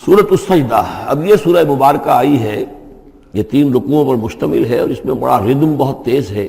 سورۃ السجدہ، اب یہ سورہ مبارکہ آئی ہے، یہ 3 رکوعوں پر مشتمل ہے اور اس میں بڑا ردم بہت تیز ہے،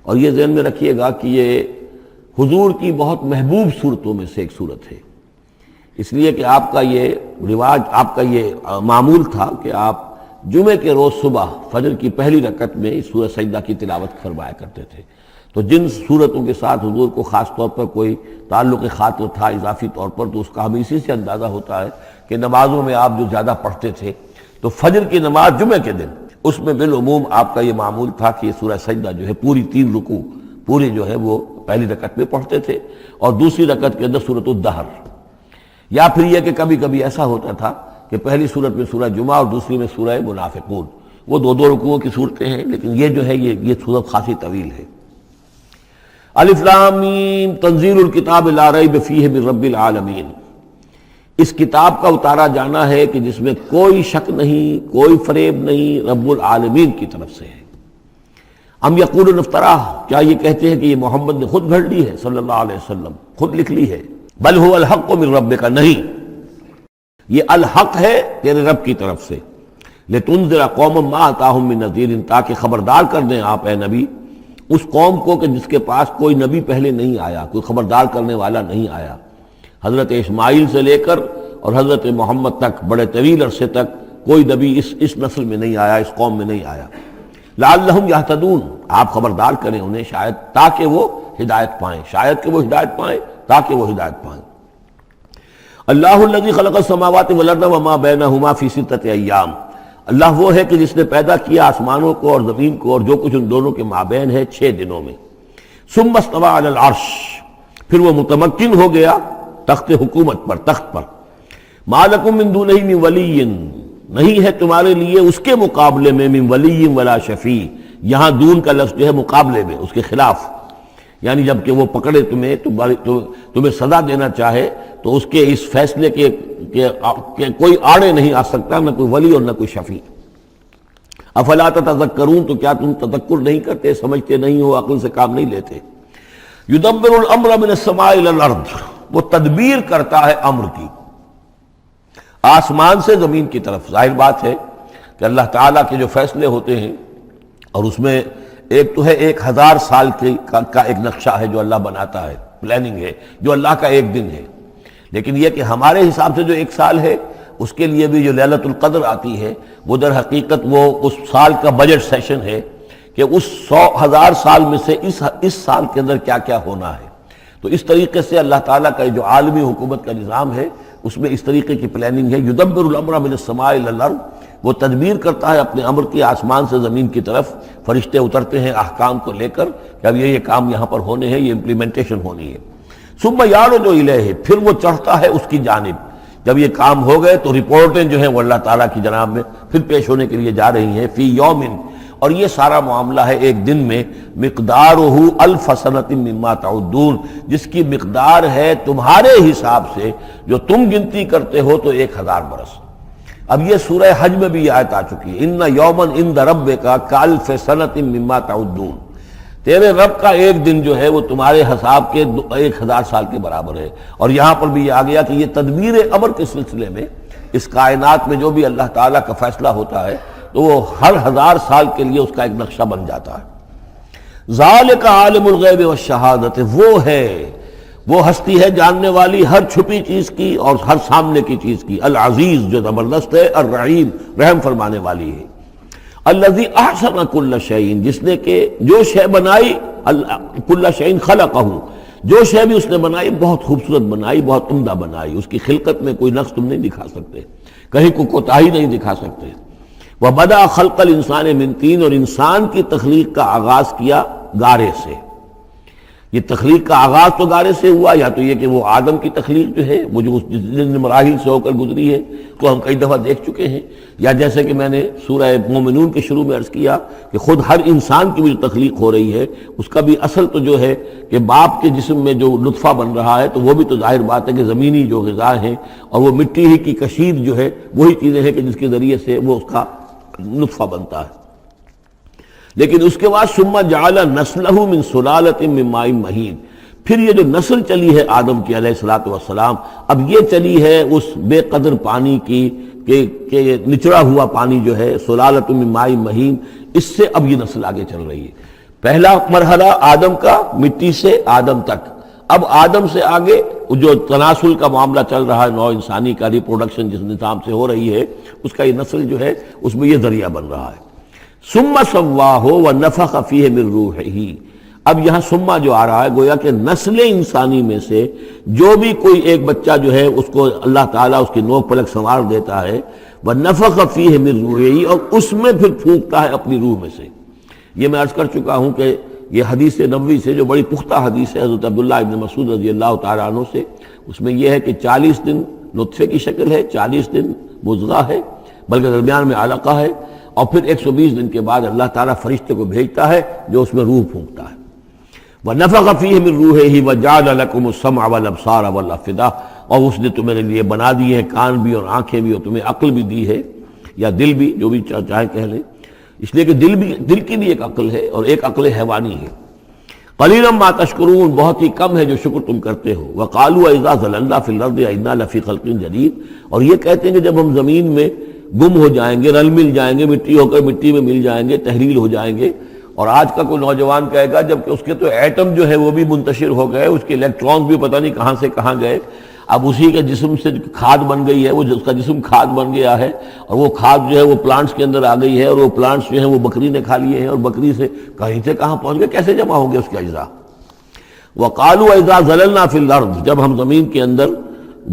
اور یہ ذہن میں رکھیے گا کہ یہ حضور کی بہت محبوب صورتوں میں سے ایک صورت ہے، اس لیے کہ آپ کا یہ رواج، آپ کا یہ معمول تھا کہ آپ جمعے کے روز صبح فجر کی پہلی رکعت میں اس سورہ سجدہ کی تلاوت فرمایا کرتے تھے۔ تو جن صورتوں کے ساتھ حضور کو خاص طور پر کوئی تعلق خاطر تھا اضافی طور پر، تو اس کا ہمیں اسی سے اندازہ ہوتا ہے کہ نمازوں میں آپ جو زیادہ پڑھتے تھے، تو فجر کی نماز جمعے کے دن اس میں بالعموم آپ کا یہ معمول تھا کہ یہ سورہ سجدہ جو ہے پوری 3 رکوع پوری جو ہے وہ پہلی رکعت میں پڑھتے تھے، اور دوسری رکعت کے اندر سورۃ الدہر، یا پھر یہ کہ کبھی کبھی ایسا ہوتا تھا کہ پہلی سورت میں سورہ جمعہ اور دوسری میں سورہ منافقون، وہ 2 رکوعوں کی صورتیں ہیں، لیکن یہ جو ہے یہ سورت خاصی طویل ہے۔ الف لام میم تنزیل الکتاب لا ریب فیہ من رب العالمین، اس کتاب کا اتارا جانا ہے کہ جس میں کوئی شک نہیں، کوئی فریب نہیں، رب العالمین کی طرف سے ہے۔ ام یقولون افتراہ، کیا یہ کہتے ہیں کہ یہ محمد نے خود گھڑ لی ہے صلی اللہ علیہ وسلم، خود لکھ لی ہے؟ بل هو الحق من ربک، نہیں، یہ الحق ہے تیرے رب کی طرف سے، لتنذر قوما ما اتاہم من نذیر، تاکہ خبردار کر دیں آپ اے نبی اس قوم کو کہ جس کے پاس کوئی نبی پہلے نہیں آیا، کوئی خبردار کرنے والا نہیں آیا۔ حضرت اسماعیل سے لے کر اور حضرت محمد تک بڑے طویل عرصے تک کوئی نبی اس نسل میں نہیں آیا، اس قوم میں نہیں آیا۔ لعلہم یہتدون، آپ خبردار کریں انہیں شاید تاکہ وہ ہدایت پائیں، شاید کہ وہ ہدایت پائیں، تاکہ وہ ہدایت پائیں۔ اللہ الذی خلق السماوات والارض وما بینہما فی 6 ایام، اللہ وہ ہے کہ جس نے پیدا کیا آسمانوں کو اور زمین کو اور جو کچھ ان دونوں کے مابین ہے 6 دنوں میں۔ ثم استوى علی العرش، پھر وہ متمکن ہو گیا تخت حکومت پر، تخت پر۔ ما لکم من دونہ من ولی، نہیں ہے تمہارے لیے اس کے مقابلے میں من ولی ولا شفیع، یہاں دون کا لفظ جو ہے مقابلے میں، اس کے خلاف، یعنی جب کہ وہ پکڑے تمہیں سزا دینا چاہے تو اس کے اس فیصلے کے کوئی آڑے نہیں آ سکتا، نہ کوئی ولی اور نہ کوئی شفیع۔ افلا تتذکرون، تو کیا تم تذکر نہیں کرتے، سمجھتے نہیں ہو، عقل سے کام نہیں لیتے؟ یدبر الامر من السماء الى الارض، وہ تدبیر کرتا ہے امر کی آسمان سے زمین کی طرف۔ ظاہر بات ہے کہ اللہ تعالیٰ کے جو فیصلے ہوتے ہیں، اور اس میں ایک تو ہے 1000 سال کا ایک نقشہ ہے جو اللہ بناتا ہے، پلاننگ ہے، جو اللہ کا ایک دن ہے، لیکن یہ کہ ہمارے حساب سے جو 1 سال ہے، اس کے لیے بھی جو لیلۃ القدر آتی ہے، وہ در حقیقت وہ اس سال کا بجٹ سیشن ہے کہ اس 1000 سال میں سے اس سال کے اندر کیا کیا ہونا ہے۔ تو اس طریقے سے اللہ تعالیٰ کا جو عالمی حکومت کا نظام ہے، اس میں اس طریقے کی پلاننگ ہے۔ یدبر الامر من السماء الى الارض، وہ تدبیر کرتا ہے اپنے امر کی آسمان سے زمین کی طرف، فرشتے اترتے ہیں احکام کو لے کر کہ اب یہ کام یہاں پر ہونے ہیں، یہ امپلیمنٹیشن ہونی ہے۔ ثم یعرج الیہ، پھر وہ چڑھتا ہے اس کی جانب، جب یہ کام ہو گئے تو رپورٹیں جو ہیں وہ اللہ تعالیٰ کی جناب میں پھر پیش ہونے کے لیے جا رہی ہیں۔ فی یوم، اور یہ سارا معاملہ ہے ایک دن میں، مقدارہ 1000 سنۃ مما تعدون، جس کی مقدار ہے تمہارے حساب سے جو تم گنتی کرتے ہو تو 1000 برس۔ اب یہ سورہ حج میں بھی یہ آیت آ چکی ہے، ان یوما عند ربک کالف سنۃ مما تعدون، تیرے رب کا ایک دن جو ہے وہ تمہارے حساب کے 1000 سال کے برابر ہے۔ اور یہاں پر بھی یہ آ گیا کہ یہ تدبیر امر کے سلسلے میں اس کائنات میں جو بھی اللہ تعالیٰ کا فیصلہ ہوتا ہے تو وہ ہر 1000 سال کے لیے اس کا ایک نقشہ بن جاتا ہے۔ ذالک عالم الغیب والشہادۃ، وہ ہے، وہ ہستی ہے جاننے والی ہر چھپی چیز کی اور ہر سامنے کی چیز کی، العزیز جو زبردست ہے، الرحیم رحم فرمانے والی ہے۔ الذی احسن کل شیء، جس نے کہ جو شے بنائی، کل شیء خلقہ، جو شے بھی اس نے بنائی بہت خوبصورت بنائی، بہت عمدہ بنائی، اس کی خلقت میں کوئی نقص تم نہیں دکھا سکتے، کہیں کوئی کوتاہی نہیں دکھا سکتے۔ وَبَدَأَ خَلْقَ الْإِنسَانِ مِنْ طِينٍ، اور انسان کی تخلیق کا آغاز کیا گارے سے۔ یہ تخلیق کا آغاز تو گارے سے ہوا، یا تو یہ کہ وہ آدم کی تخلیق جو ہے وہ جو جن مراحل سے ہو کر گزری ہے تو ہم کئی دفعہ دیکھ چکے ہیں، یا جیسے کہ میں نے سورہ مومنون کے شروع میں عرض کیا کہ خود ہر انسان کی بھی جو تخلیق ہو رہی ہے اس کا بھی اصل تو جو ہے کہ باپ کے جسم میں جو نطفہ بن رہا ہے تو وہ بھی تو ظاہر بات ہے کہ زمینی جو غذا ہیں اور وہ مٹی ہی کی کشید جو ہے وہی چیزیں ہیں کہ جس کے ذریعے سے وہ اس کا نطفہ بنتا ہے۔ لیکن اس کے بعد ثم جعل نسلہ من سلالۃ من ماء مہین، پھر یہ جو نسل چلی ہے آدم کی علیہ الصلوۃ والسلام، اب یہ چلی ہے اس بے قدر پانی کی کہ نچڑا ہوا پانی جو ہے سلالۃ من ماء مہین، اس سے اب یہ نسل آگے چل رہی ہے۔ پہلا مرحلہ آدم کا، مٹی سے آدم تک، اب آدم سے آگے جو تناسل کا معاملہ چل رہا ہے، نوع انسانی کا ریپروڈکشن جس نظام سے ہو رہی ہے، اس کا یہ نسل جو ہے اس میں یہ ذریعہ بن رہا ہے۔ ثم سواہ ونفخ فیہ من روحہ، اب یہاں سما جو آ رہا ہے گویا کہ نسل انسانی میں سے جو بھی کوئی ایک بچہ جو ہے اس کو اللہ تعالیٰ اس کی نوک پلک سنوار دیتا ہے، وَنَفَخَ فِيهِ مِن رُوحِهِ، اور اس میں پھر پھونکتا ہے اپنی روح میں سے۔ یہ میں عرض کر چکا ہوں کہ یہ حدیث نبوی سے جو بڑی پختہ حدیث ہے حضرت عبداللہ ابن مسعود رضی اللہ تعالیٰ عنہ سے، اس میں یہ ہے کہ 40 دن نطفے کی شکل ہے، 40 دن مضغہ ہے، بلکہ درمیان میں علقہ ہے، اور پھر 120 دن کے بعد اللہ تعالیٰ فرشتے کو بھیجتا ہے جو اس میں روح پھونکتا ہے۔ وَنَفَخَ فِيهِ مِن رُوحِهِ وَجَعَلَ لَكُمُ السَّمْعَ وَالْأَبْصَارَ وَالْأَفْئِدَةَ، اور اس نے تمہارے لیے بنا دیے ہیں کان بھی اور آنکھیں بھی، اور تمہیں عقل بھی دی ہے، یا دل بھی، جو بھی چاہے کہہ لیں، اس لیے کہ دل کی بھی ایک عقل ہے اور ایک عقل حیوانی ہے۔ قَلِيلًا مَا تَشْكُرُونَ، بہت ہی کم ہے جو شکر تم کرتے ہو۔ وَقَالُوا أَإِذَا ضَلَلْنَا فِي الْأَرْضِ أَإِنَّا لَفِي خَلْقٍ جَدِيدٍ، اور یہ کہتے ہیں کہ جب ہم زمین میں گم ہو جائیں گے، رل مل جائیں گے، مٹی ہو کر مٹی میں مل جائیں گے، تحلیل ہو جائیں گے۔ اور آج کا کوئی نوجوان کہے گا جبکہ اس کے تو ایٹم جو ہے وہ بھی منتشر ہو گئے، اس کے الیکٹرون بھی پتہ نہیں کہاں سے کہاں گئے، اب اسی کے جسم سے کھاد بن گئی ہے، وہ اس کا جسم کھاد بن گیا ہے، اور وہ کھاد جو ہے وہ پلانٹس کے اندر آ گئی ہے، اور وہ پلانٹس جو ہیں وہ بکری نے کھا لیے ہیں، اور بکری سے کہیں سے کہاں پہنچ گئے، کیسے جمع ہوں گے اس کے اجزاء۔ وَقَالُوا إِذَا ضَلَلْنَا فِي الْأَرْضِ، جب ہم زمین کے اندر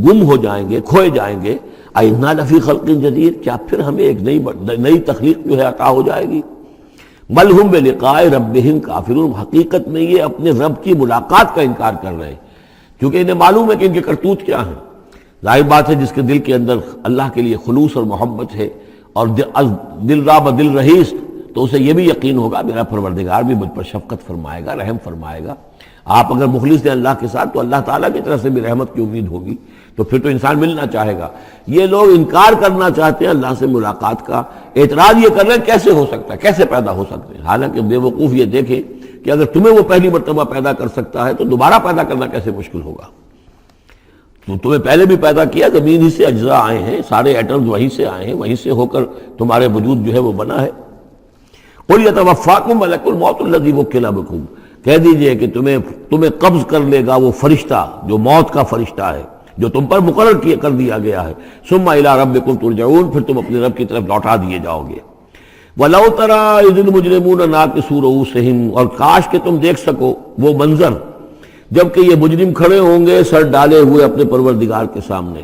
گم ہو جائیں گے، کھوئے جائیں گے، أَإِنَّا لَفِي خَلْقٍ جَدِيدٍ، کیا پھر ہمیں ایک نئی تخلیق جو ہے عطا ہو جائے گی۔ بل ہم بلقاء ربہم کافرون، حقیقت میں یہ اپنے رب کی ملاقات کا انکار کر رہے ہیں، کیونکہ انہیں معلوم ہے کہ ان کے کرتوت کیا ہیں۔ ظاہر بات ہے جس کے دل کے اندر اللہ کے لیے خلوص اور محبت ہے، اور دل راب دل رہیس، تو اسے یہ بھی یقین ہوگا میرا پروردگار بھی مجھ پر شفقت فرمائے گا، رحم فرمائے گا۔ آپ اگر مخلص ہیں اللہ کے ساتھ تو اللہ تعالیٰ کی طرف سے بھی رحمت کی امید ہوگی، تو پھر تو انسان ملنا چاہے گا۔ یہ لوگ انکار کرنا چاہتے ہیں اللہ سے ملاقات کا، اعتراض یہ کر رہے ہیں کیسے ہو سکتا ہے، کیسے پیدا ہو سکتے ہیں، حالانکہ بے وقوف یہ دیکھیں کہ اگر تمہیں وہ پہلی مرتبہ پیدا کر سکتا ہے تو دوبارہ پیدا کرنا کیسے مشکل ہوگا۔ تو تمہیں پہلے بھی پیدا کیا، زمین ہی سے اجزاء آئے ہیں، سارے ایٹمز وہیں سے آئے ہیں، وہیں سے ہو کر تمہارے وجود جو ہے وہ بنا ہے۔ قُلْ يَتَوَفَّاكُم مَلَكُ الْمَوْتِ الَّذِي وُكِّلَ بِكُم، کہہ دیجئے کہ تمہیں قبض کر لے گا وہ فرشتہ جو موت کا فرشتہ ہے، جو تم پر مقرر کر دیا گیا ہے۔ ثم الی ربکم ترجعون، پھر تم اپنے رب کی طرف لوٹا دیے جاؤ گے۔ ولو تری اذ المجرمون ناکسوا رؤوسہم، اور کاش کہ تم دیکھ سکو وہ منظر جبکہ یہ مجرم کھڑے ہوں گے سر ڈالے ہوئے اپنے پروردگار کے سامنے۔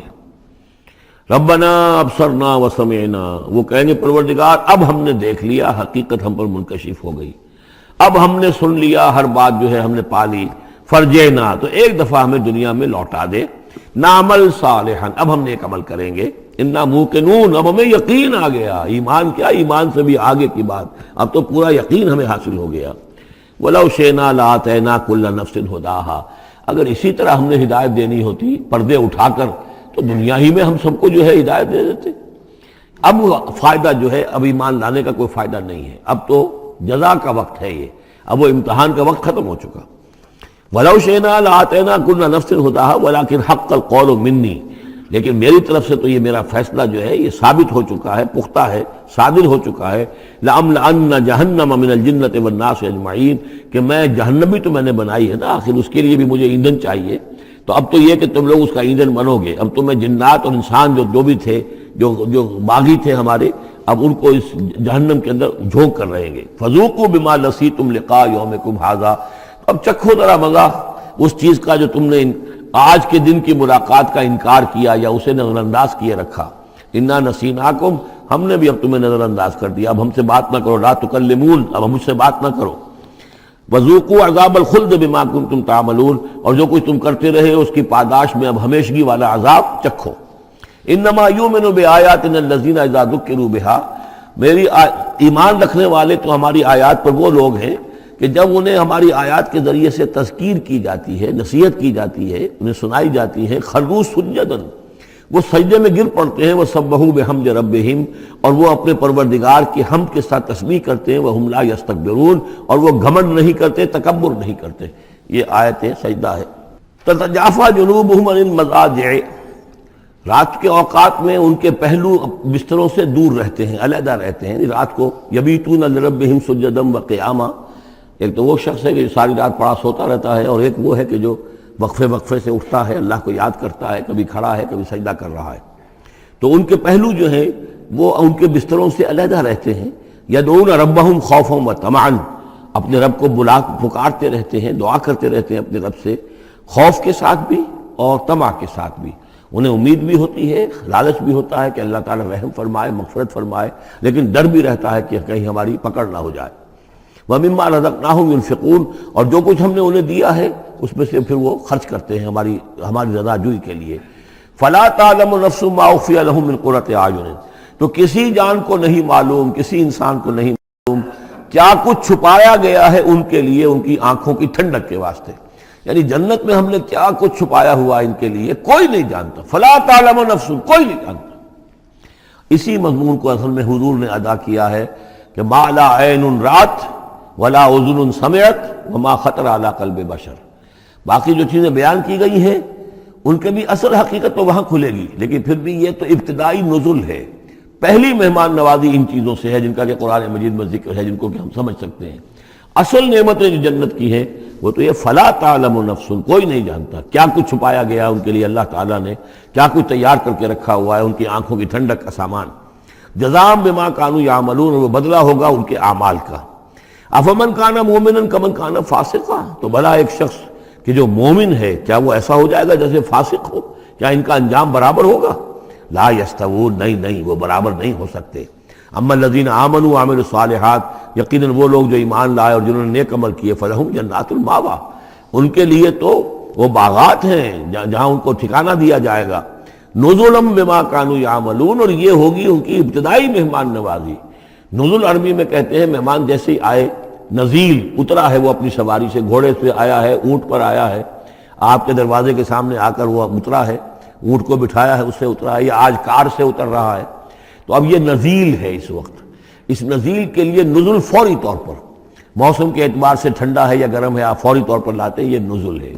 ربنا ابصرنا وسمعنا، وہ کہیں گے پروردگار اب ہم نے دیکھ لیا، حقیقت ہم پر منکشف ہو گئی، اب ہم نے سن لیا، ہر بات جو ہے ہم نے پا لی۔ فرجعنا، تو ایک دفعہ ہمیں دنیا میں لوٹا دے، نعمل صالحا، اب ہم نیک عمل کریں گے، انا موقنون، اب ہمیں یقین آ گیا، ایمان کیا، ایمان سے بھی آگے کی بات، اب تو پورا یقین ہمیں حاصل ہو گیا۔ ولو شئنا لآتینا کل نفس ہداہا، اگر اسی طرح ہم نے ہدایت دینی ہوتی پردے اٹھا کر تو دنیا ہی میں ہم سب کو جو ہے ہدایت دے دیتے۔ اب فائدہ جو ہے اب ایمان لانے کا کوئی فائدہ نہیں ہے، اب تو جزا کا وقت ہے، یہ اب وہ امتحان کا وقت ختم ہو چکا۔ وَلَوْ شِئْنَا لَآتَيْنَا كُلَّ نَفْسٍ هُدَاهَا وَلَكِنْ حَقَّ الْقَوْلُ مِنِّي، لیکن میری طرف سے تو یہ میرا فیصلہ جو ہے یہ ثابت ہو چکا ہے، پختہ ہے، صادر ہو چکا ہے۔ لَأَمْلَأَنَّ جَهَنَّمَ مِنَ الْجِنَّةِ وَالنَّاسِ أَجْمَعِينَ، کہ میں جہنم بھی تو میں نے بنائی ہے نا، آخر اس کے لیے بھی مجھے ایندھن چاہیے، تو اب تو یہ کہ تم لوگ اس کا ایندھن بنو گے، اب تو میں جنات اور انسان جو بھی تھے، جو باغی تھے ہمارے، اب ان کو اس جہنم کے اندر جھونک کر رہیں گے۔ فَذُوقُوا بِمَا نَسِيتُمْ لِقَاءَ يَوْمِكُمْ هَذَا، اب چکھو ذرا مزہ اس چیز کا جو تم نے آج کے دن کی ملاقات کا انکار کیا یا اسے نظر انداز کیے رکھا۔ انا نسیناکم، ہم نے بھی اب تمہیں نظر انداز کر دیا، اب ہم سے بات نہ کرو، لا تکلمون، اب ہم مجھ سے بات نہ کرو۔ وذوقوا عذاب الخلد بما کنتم تعملون، اور جو کچھ تم کرتے رہے اس کی پاداش میں اب ہمیشگی والا عذاب چکھو۔ انما یؤمن بآیاتنا الذین اذا ذکروا بها، میری ایمان رکھنے والے تو ہماری آیات پر وہ لوگ ہیں کہ جب انہیں ہماری آیات کے ذریعے سے تذکیر کی جاتی ہے، نصیحت کی جاتی ہے، انہیں سنائی جاتی ہے، خروا سجدا، وہ سجدے میں گر پڑتے ہیں، وہ سبحوا بحمد ربہم، اور وہ اپنے پروردگار کی حمد کے ساتھ تسبیح کرتے ہیں، وہم لا یستکبرون، اور وہ گھمنڈ نہیں کرتے، تکبر نہیں کرتے۔ یہ آیت سجدہ ہے۔ تتجافا جنوبہم عن المضاجع، رات کے اوقات میں ان کے پہلو بستروں سے دور رہتے ہیں، علیحدہ رہتے ہیں رات کو۔ یبیتون لربہم سجدا وقیاما، ایک تو وہ شخص ہے کہ ساری رات پڑا سوتا رہتا ہے، اور ایک وہ ہے کہ جو وقفے وقفے سے اٹھتا ہے، اللہ کو یاد کرتا ہے، کبھی کھڑا ہے کبھی سجدہ کر رہا ہے۔ تو ان کے پہلو جو ہیں وہ ان کے بستروں سے علیحدہ رہتے ہیں۔ یدعون ربہم خوفا وطمعا، اپنے رب کو پکارتے رہتے ہیں، دعا کرتے رہتے ہیں اپنے رب سے، خوف کے ساتھ بھی اور طمع کے ساتھ بھی۔ انہیں امید بھی ہوتی ہے، لالچ بھی ہوتا ہے کہ اللہ تعالیٰ رحم فرمائے، مغفرت فرمائے، لیکن ڈر بھی رہتا ہے کہ کہیں ہماری پکڑ نہ ہو جائے۔ وَمِمَّا رَزَقْنَاهُمْ يُنْفِقُونَ، اور جو کچھ ہم نے انہیں دیا ہے اس میں سے پھر وہ خرچ کرتے ہیں ہماری رضا جوئی کے لیے۔ فَلَا تَعْلَمُ نَفْسٌ مَّا أُخْفِيَ لَهُم مِّن قُرَّةِ أَعْيُنٍ، تو کسی جان کو نہیں معلوم، کسی انسان کو نہیں معلوم کیا کچھ چھپایا گیا ہے ان کے لیے ان کی آنکھوں کی ٹھنڈک کے واسطے، یعنی جنت میں ہم نے کیا کچھ چھپایا ہوا ان کے لیے کوئی نہیں جانتا۔ فلا تعلم نفس، کوئی نہیں جانتا۔ اسی مضمون کو اصل میں حضور نے ادا کیا ہے کہ ما لا عین رات ولا اذن سمعت وما خطر علی قلب بشر۔ باقی جو چیزیں بیان کی گئی ہیں ان کے بھی اصل حقیقت تو وہاں کھلے گی، لیکن پھر بھی یہ تو ابتدائی نزل ہے، پہلی مہمان نوازی ان چیزوں سے ہے جن کا کہ قرآن مجید میں ذکر ہے، جن کو کہ ہم سمجھ سکتے ہیں۔ اصل نعمتیں جو جنت کی ہیں وہ تو یہ فلا تعلم نفس، کوئی نہیں جانتا کیا کچھ چھپایا گیا ان کے لیے اللہ تعالیٰ نے، کیا کچھ تیار کر کے رکھا ہوا ہے ان کی آنکھوں کی ٹھنڈک کا سامان۔ جزاء بما كانوا يعملون، وہ بدلہ ہوگا ان کے اعمال کا۔ افمن کان مومنا کمن کان فاسقا، تو بھلا ایک شخص کہ جو مومن ہے کیا وہ ایسا ہو جائے گا جیسے فاسق ہو؟ کیا ان کا انجام برابر ہوگا؟ لا یستوون، نہیں وہ برابر نہیں ہو سکتے۔ اما الذین آمنوا وعملوا الصالحات، یقیناً وہ لوگ جو ایمان لائے اور جنہوں نے نیک عمل کیے، فلہم جنات الماوا، ان کے لیے تو وہ باغات ہیں جہاں ان کو ٹھکانہ دیا جائے گا۔ نزلا بما كانوا يعملون، اور یہ ہوگی ان کی ابتدائی مہمان نوازی۔ نزل عربی میں کہتے ہیں مہمان جیسے ہی آئے، نزیل اترا ہے وہ اپنی سواری سے، گھوڑے سے آیا ہے، اونٹ پر آیا ہے، آپ کے دروازے کے سامنے آ کر وہ اترا ہے، اونٹ کو بٹھایا ہے اس سے اترا ہے، یا آج کار سے اتر رہا ہے۔ تو اب یہ نزیل ہے اس وقت، اس نزیل کے لیے نزل فوری طور پر، موسم کے اعتبار سے ٹھنڈا ہے یا گرم ہے، آپ فوری طور پر لاتے ہیں، یہ نزل ہے۔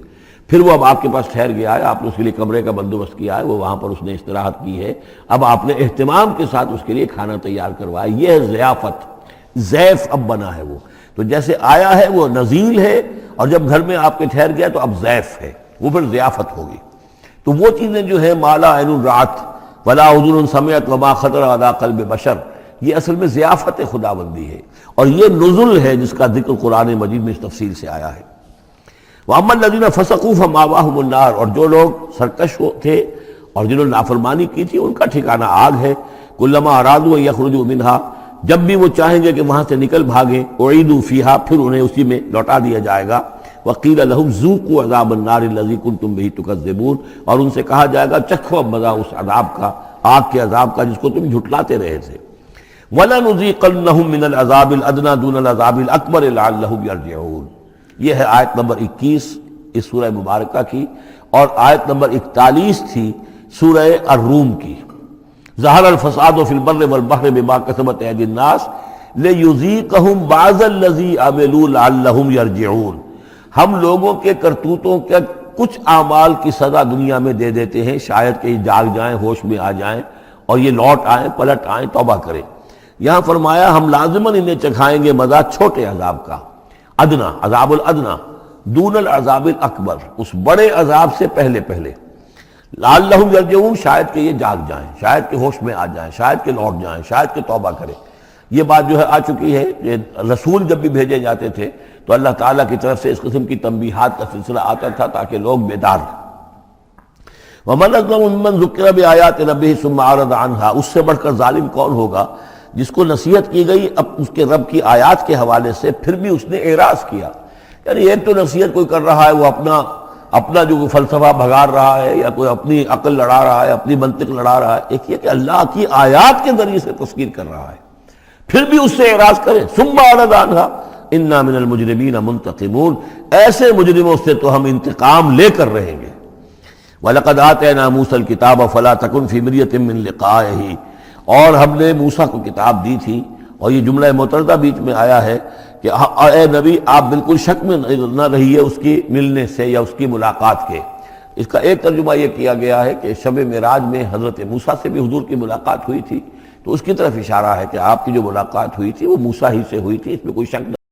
پھر وہ اب آپ کے پاس ٹھہر گیا ہے، آپ نے اس کے لیے کمرے کا بندوبست کیا ہے، وہ وہاں پر اس نے استراحت کی ہے، اب آپ نے اہتمام کے ساتھ اس کے لیے کھانا تیار کروایا، یہ ہے ضیافت، ضیف اب بنا ہے وہ۔ تو جیسے آیا ہے وہ نزیل ہے، اور جب گھر میں آپ کے ٹھہر گیا تو اب ضیف ہے، وہ پھر ضیافت ہوگی۔ تو وہ چیزیں جو ہے مالا عین رات ولا اذن سمعت وما خطر علی قلب بشر، یہ اصل میں ضیافت خداوندی ہے، اور یہ نزل ہے جس کا ذکر قرآن مجید میں اس تفصیل سے آیا ہے۔ وَأَمَّا الَّذِينَ فَسَقُوا فَمَأْوَاهُمُ النَّارُ، اور جو لوگ سرکش تھے اور جنہوں نے نافرمانی کی تھی ان کا ٹھکانہ آگ ہے۔ كُلَّمَا أَرَادُوا أَن يَخْرُجُوا مِنْهَا، جب بھی وہ چاہیں گے کہ وہاں سے نکل بھاگیں، أُعِيدُوا فِيهَا، پھر انہیں اسی میں لوٹا دیا جائے گا۔ وَقِيلَ لَهُمْ ذُوقُوا عَذَابَ النَّارِ الَّذِي كُنتُمْ بِهِ تُكَذِّبُونَ، اور ان سے کہا جائے گا چکھو اب مزہ اس عذاب کا، آگ کے عذاب کا جس کو تم جھٹلاتے رہے تھے۔ وَلَنُذِيقَنَّهُم مِّنَ الْعَذَابِ الْأَدْنَىٰ دُونَ الْعَذَابِ الْأَكْبَرِ لَعَلَّهُمْ يَرْجِعُونَ۔ یہ ہے آیت نمبر 21 اس سورہ مبارکہ کی، اور آیت نمبر 41 تھی سورہ الروم کی۔ ظہر الفساد فی البر والبحر بما کسبت ایدی الناس لیذیقہم بعض الذی عملوا لعلہم یرجعون، ہم لوگوں کے کرتوتوں کے کچھ اعمال کی سزا دنیا میں دے دیتے ہیں، شاید کہ یہ جاگ جائیں، ہوش میں آ جائیں اور یہ لوٹ آئیں، پلٹ آئیں، توبہ کریں۔ یہاں فرمایا ہم لازماً انہیں چکھائیں گے مزہ چھوٹے عذاب کا، ادنا، عذاب الادنا، دون العذاب الاکبر، اس بڑے عذاب سے پہلے لعلہم یرجعون، شاید کہ یہ جاگ جائیں، شاید کہ ہوش میں آ جائیں، شاید کہ لوٹ جائیں، شاید کہ توبہ کریں۔ یہ بات جو ہے آ چکی ہے کہ رسول جب بھی بھیجے جاتے تھے تو اللہ تعالیٰ کی طرف سے اس قسم کی تنبیہات کا سلسلہ آتا تھا تاکہ لوگ بیدار رہیں۔ وَمَنْ أَظْلَمُ مِمَّنْ ذُكِّرَ بِآيَاتِ رَبِّهِ ثُمَّ أَعْرَضَ عَنْهَا، اس سے بڑھ کر ظالم کون ہوگا جس کو نصیحت کی گئی اب اس کے رب کی آیات کے حوالے سے پھر بھی اس نے اعراض کیا۔ یعنی ایک تو نصیحت کوئی کر رہا ہے وہ اپنا جو فلسفہ بھگار رہا ہے یا کوئی اپنی عقل لڑا رہا ہے، اپنی منطق لڑا رہا ہے، ایک یہ کہ اللہ کی آیات کے ذریعے سے تذکیر کر رہا ہے، پھر بھی اس سے اعراض کرے۔ ثم اعرض عنها انا من المجرمین منتقمون، ایسے مجرموں سے تو ہم انتقام لے کر رہیں گے۔ وَلَقَدْ آتَيْنَا مُوسَى الْكِتَابَ فَلَا تَكُنْ فِي مِرْيَةٍ مِّن لِقَائِهِ، اور ہم نے موسیٰ کو کتاب دی تھی اور یہ جملہ معترضہ بیچ میں آیا ہے کہ اے نبی آپ بالکل شک میں نہ رہیے اس کی ملنے سے یا اس کی ملاقات کے۔ اس کا ایک ترجمہ یہ کیا گیا ہے کہ شب معراج میں حضرت موسیٰ سے بھی حضور کی ملاقات ہوئی تھی، تو اس کی طرف اشارہ ہے کہ آپ کی جو ملاقات ہوئی تھی وہ موسیٰ ہی سے ہوئی تھی، اس میں کوئی شک نہیں۔